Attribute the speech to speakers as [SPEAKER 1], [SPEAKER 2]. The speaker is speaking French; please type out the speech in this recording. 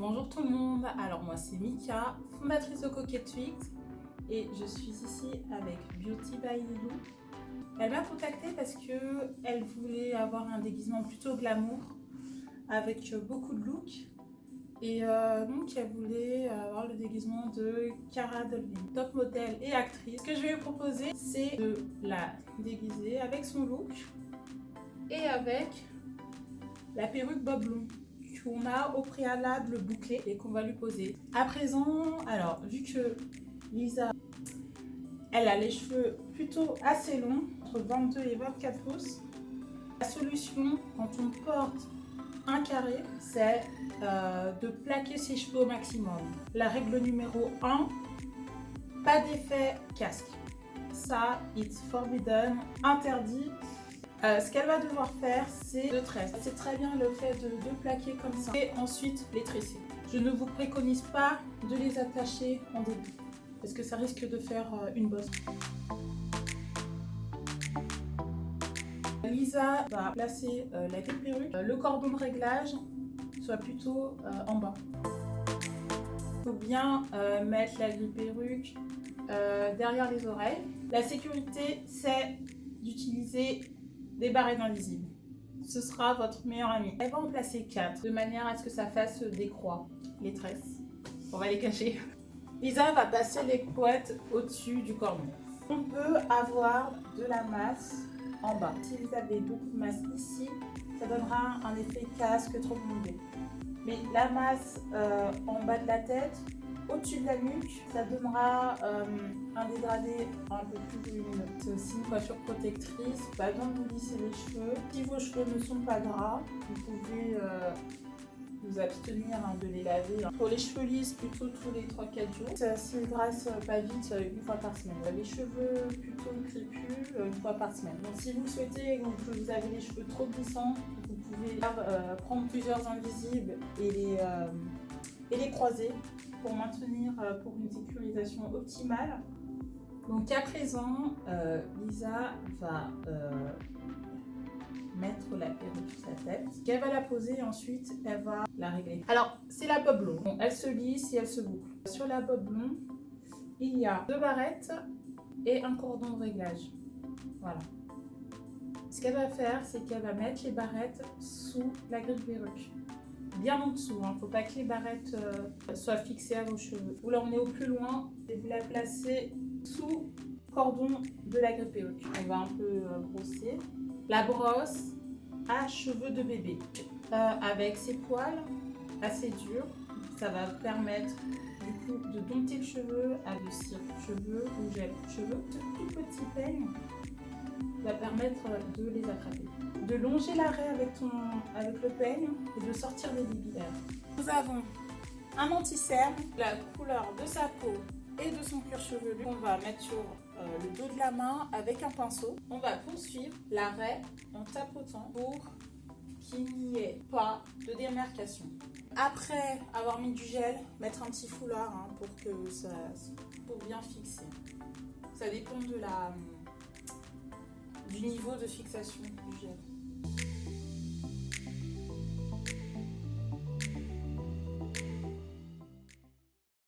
[SPEAKER 1] Bonjour tout le monde, alors moi c'est Mika, fondatrice de Coquette Twix et je suis ici avec Beauty by Lilou. Elle m'a contactée parce qu'elle voulait avoir un déguisement plutôt glamour avec beaucoup de looks et donc elle voulait avoir le déguisement de Cara Delevingne, top modèle et actrice. Ce que je vais lui proposer c'est de la déguiser avec son look et avec la perruque bob long qu'on a au préalable bouclé et qu'on va lui poser. À présent, alors vu que Lisa, elle a les cheveux plutôt assez longs, entre 22 et 24 pouces, la solution quand on porte un carré, c'est de plaquer ses cheveux au maximum. La règle numéro 1, pas d'effet casque. Ça, it's forbidden, interdit. Ce qu'elle va devoir faire, c'est de tresses. C'est très bien le fait de plaquer comme ça et ensuite les tresser. Je ne vous préconise pas de les attacher en début parce que ça risque de faire une bosse. Lisa va placer la queue de perruque. Le cordon de réglage soit plutôt en bas. Il faut bien mettre la queue de perruque derrière les oreilles. La sécurité, c'est d'utiliser des barrettes invisibles. Ce sera votre meilleur ami. Elle va en placer 4 de manière à ce que ça fasse des croix, les tresses. On va les cacher. Lisa va passer les couettes au-dessus du cordon. On peut avoir de la masse en bas. Si vous avez beaucoup de masse ici, ça donnera un effet casque trop bombé. Mais la masse en bas de la tête, au-dessus de la nuque, ça donnera un dégradé un peu plus volumineux. C'est aussi une coiffure protectrice, pas besoin de vous lisser les cheveux. Si vos cheveux ne sont pas gras, vous pouvez vous abstenir de les laver. Pour les cheveux lisses, plutôt tous les 3-4 jours. S'ils grassent pas vite, une fois par semaine. Les cheveux plutôt crépus, une fois par semaine. Donc si vous souhaitez, que vous avez les cheveux trop glissants, vous pouvez prendre plusieurs invisibles et les croiser pour maintenir pour une sécurisation optimale. Donc à présent, Lisa va mettre la perruque sur sa tête. Elle va la poser et ensuite elle va la régler. Alors c'est la bob long. Bon, elle se lisse et elle se boucle. Sur la bob long, il y a 2 barrettes et un cordon de réglage. Voilà. Ce qu'elle va faire, c'est qu'elle va mettre les barrettes sous la grille de perruque. Bien en dessous, il ne faut pas que les barrettes soient fixées à vos cheveux. Vous l'emmenez au plus loin et vous la placez sous le cordon de la grille de perruque. On va un peu brosser. La brosse à cheveux de bébé. Avec ses poils assez durs, ça va permettre du coup de dompter le cheveu, adoucir le cheveu ou gel cheveux. Ce tout petit peigne va permettre de les attraper. De longer l'arrêt avec le peigne et de sortir des débilaires. Nous avons un anti-cerne, la couleur de sa peau et de son cuir chevelu. On va mettre sur le dos de la main avec un pinceau. On va poursuivre l'arrêt en tapotant pour qu'il n'y ait pas de démarcation. Après avoir mis du gel, mettre un petit foulard pour bien fixer. Ça dépend du niveau de fixation du gel.